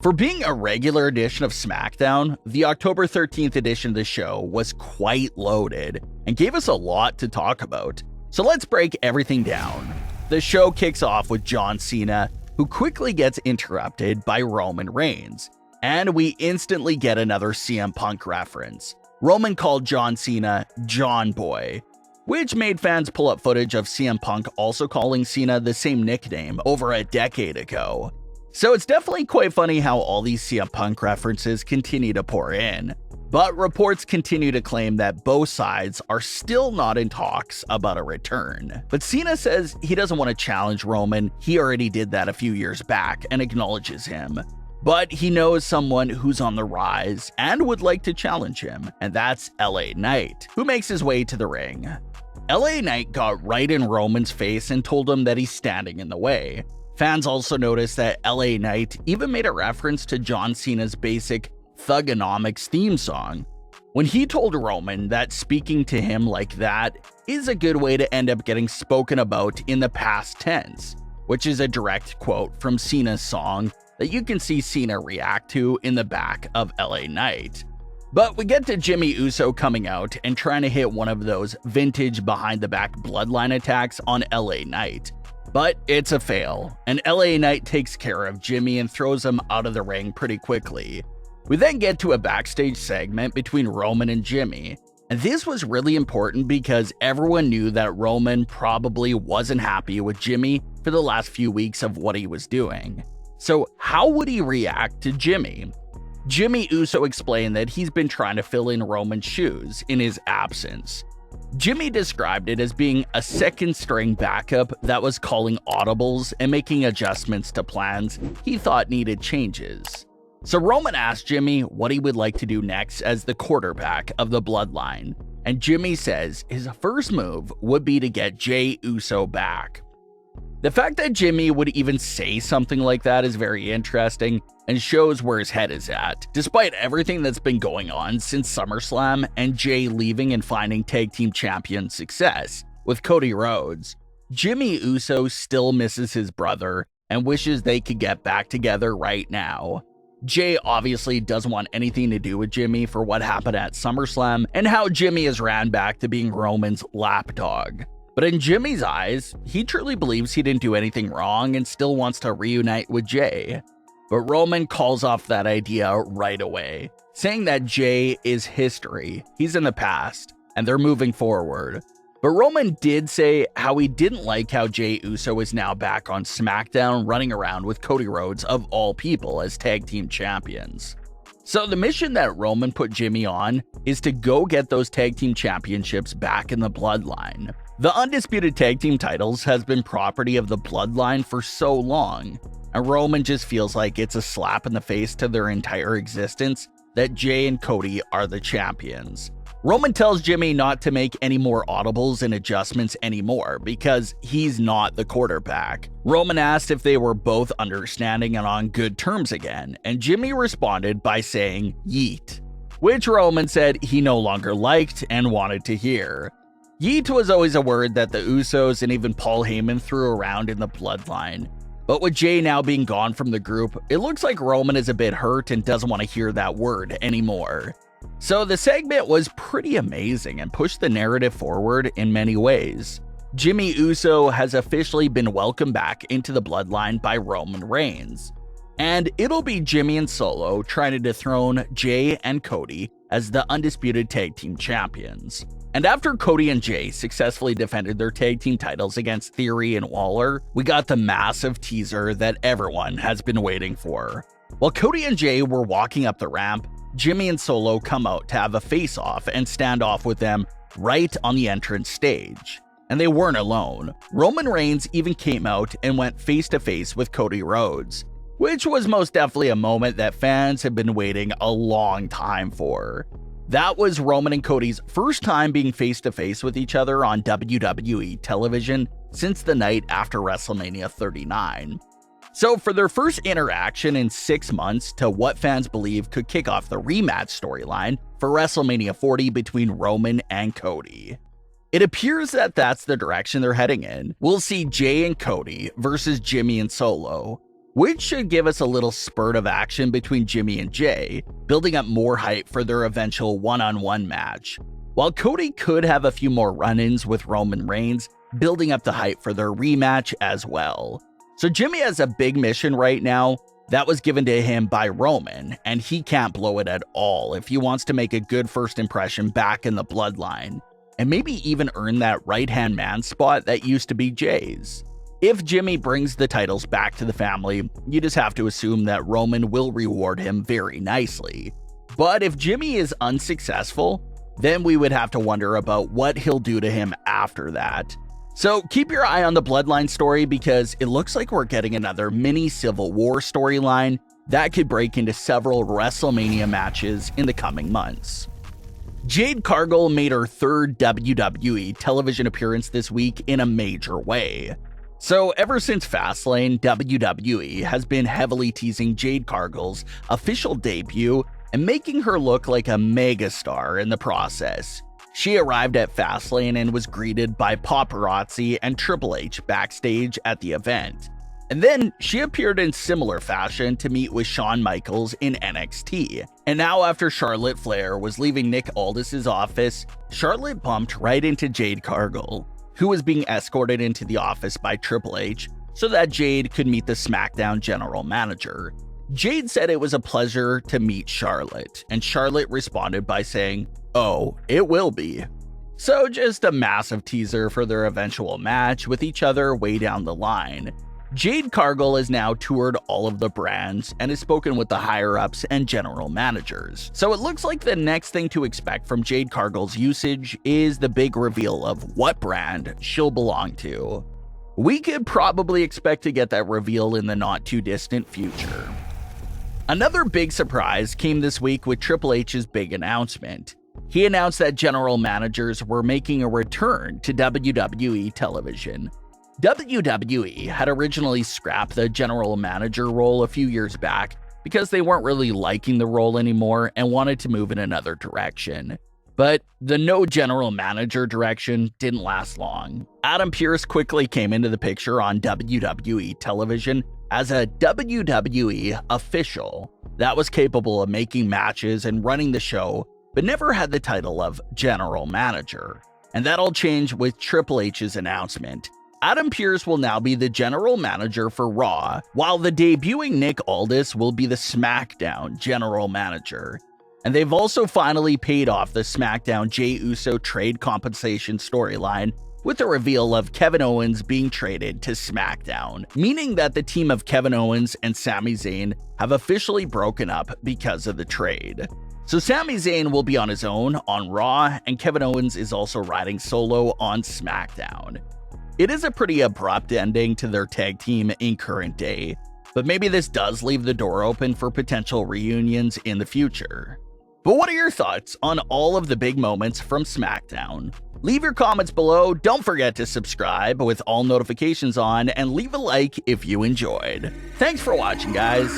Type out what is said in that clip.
For being a regular edition of SmackDown, the October 13th edition of the show was quite loaded and gave us a lot to talk about. So let's break everything down. The show kicks off with John Cena, who quickly gets interrupted by Roman Reigns, and we instantly get another CM Punk reference. Roman called John Cena John Boy, which made fans pull up footage of CM Punk also calling Cena the same nickname over a decade ago. So it's definitely quite funny how all these CM Punk references continue to pour in. But reports continue to claim that both sides are still not in talks about a return. But Cena says he doesn't want to challenge Roman, he already did that a few years back and acknowledges him. But he knows someone who's on the rise and would like to challenge him, and that's LA Knight, who makes his way to the ring. LA Knight got right in Roman's face and told him that he's standing in the way. Fans also noticed that LA Knight even made a reference to John Cena's basic Thugonomics theme song, when he told Roman that speaking to him like that is a good way to end up getting spoken about in the past tense, which is a direct quote from Cena's song that you can see Cena react to in the back of LA Knight. But we get to Jimmy Uso coming out and trying to hit one of those vintage behind-the-back bloodline attacks on LA Knight. But it's a fail, and LA Knight takes care of Jimmy and throws him out of the ring pretty quickly. We then get to a backstage segment between Roman and Jimmy, and this was really important because everyone knew that Roman probably wasn't happy with Jimmy for the last few weeks of what he was doing. So how would he react to Jimmy? Jimmy Uso explained that he's been trying to fill in Roman's shoes in his absence. Jimmy described it as being a second-string backup that was calling audibles and making adjustments to plans he thought needed changes. So Roman asked Jimmy what he would like to do next as the quarterback of the bloodline, and Jimmy says his first move would be to get Jey Uso back. The fact that Jimmy would even say something like that is very interesting and shows where his head is at, despite everything that's been going on since SummerSlam and Jey leaving and finding tag team champion success with Cody Rhodes. Jimmy Uso still misses his brother and wishes they could get back together right now. Jey obviously doesn't want anything to do with Jimmy for what happened at SummerSlam and how Jimmy has ran back to being Roman's lapdog. But in Jimmy's eyes, he truly believes he didn't do anything wrong and still wants to reunite with Jey. But Roman calls off that idea right away, saying that Jey is history, he's in the past, and they're moving forward. But Roman did say how he didn't like how Jey Uso is now back on SmackDown running around with Cody Rhodes of all people as tag team champions. So the mission that Roman put Jimmy on is to go get those tag team championships back in the bloodline. The undisputed tag team titles has been property of the bloodline for so long, and Roman just feels like it's a slap in the face to their entire existence that Jey and Cody are the champions. Roman tells Jimmy not to make any more audibles and adjustments anymore because he's not the quarterback. Roman asked if they were both understanding and on good terms again, and Jimmy responded by saying yeet, which Roman said he no longer liked and wanted to hear. Yeet was always a word that the Usos and even Paul Heyman threw around in the bloodline. But with Jey now being gone from the group, it looks like Roman is a bit hurt and doesn't want to hear that word anymore. So the segment was pretty amazing and pushed the narrative forward in many ways. Jimmy Uso has officially been welcomed back into the bloodline by Roman Reigns. And it'll be Jimmy and Solo trying to dethrone Jey and Cody as the undisputed tag team champions. And after Cody and Jey successfully defended their tag team titles against Theory and Waller, we got the massive teaser that everyone has been waiting for. While Cody and Jey were walking up the ramp, Jimmy and Solo come out to have a face-off and stand off with them right on the entrance stage. And they weren't alone. Roman Reigns even came out and went face-to-face with Cody Rhodes, which was most definitely a moment that fans have been waiting a long time for. That was Roman and Cody's first time being face-to-face with each other on WWE television since the night after WrestleMania 39. So for their first interaction in 6 months to what fans believe could kick off the rematch storyline for WrestleMania 40 between Roman and Cody. It appears that that's the direction they're heading in. We'll see Jay and Cody versus Jimmy and Solo, which should give us a little spurt of action between Jimmy and Jay, building up more hype for their eventual one-on-one match. While Cody could have a few more run-ins with Roman Reigns, building up the hype for their rematch as well. So Jimmy has a big mission right now that was given to him by Roman, and he can't blow it at all if he wants to make a good first impression back in the bloodline, and maybe even earn that right-hand man spot that used to be Jay's. If Jimmy brings the titles back to the family, you just have to assume that Roman will reward him very nicely. But if Jimmy is unsuccessful, then we would have to wonder about what he'll do to him after that. So keep your eye on the Bloodline story because it looks like we're getting another mini Civil War storyline that could break into several WrestleMania matches in the coming months. Jade Cargill made her third WWE television appearance this week in a major way. So ever since Fastlane, WWE has been heavily teasing Jade Cargill's official debut and making her look like a megastar in the process. She arrived at Fastlane and was greeted by paparazzi and Triple H backstage at the event. And then she appeared in similar fashion to meet with Shawn Michaels in NXT. And now after Charlotte Flair was leaving Nick Aldis's office, Charlotte bumped right into Jade Cargill, who was being escorted into the office by Triple H so that Jade could meet the SmackDown general manager. Jade said it was a pleasure to meet Charlotte, and Charlotte responded by saying, "Oh, it will be." So just a massive teaser for their eventual match with each other way down the line. Jade Cargill has now toured all of the brands and has spoken with the higher-ups and general managers. So it looks like the next thing to expect from Jade Cargill's usage is the big reveal of what brand she'll belong to. We could probably expect to get that reveal in the not-too-distant future. Another big surprise came this week with Triple H's big announcement. He announced that general managers were making a return to WWE television. WWE had originally scrapped the general manager role a few years back because they weren't really liking the role anymore and wanted to move in another direction. But the no general manager direction didn't last long. Adam Pearce quickly came into the picture on WWE television as a WWE official that was capable of making matches and running the show, but never had the title of general manager. And that all changed with Triple H's announcement. Adam Pearce will now be the general manager for Raw, while the debuting Nick Aldis will be the SmackDown general manager. And they've also finally paid off the SmackDown Jey Uso trade compensation storyline with the reveal of Kevin Owens being traded to SmackDown, meaning that the team of Kevin Owens and Sami Zayn have officially broken up because of the trade. So Sami Zayn will be on his own on Raw, and Kevin Owens is also riding solo on SmackDown. It is a pretty abrupt ending to their tag team in current day, but maybe this does leave the door open for potential reunions in the future. But what are your thoughts on all of the big moments from SmackDown? Leave your comments below, don't forget to subscribe with all notifications on, and leave a like if you enjoyed. Thanks for watching, guys.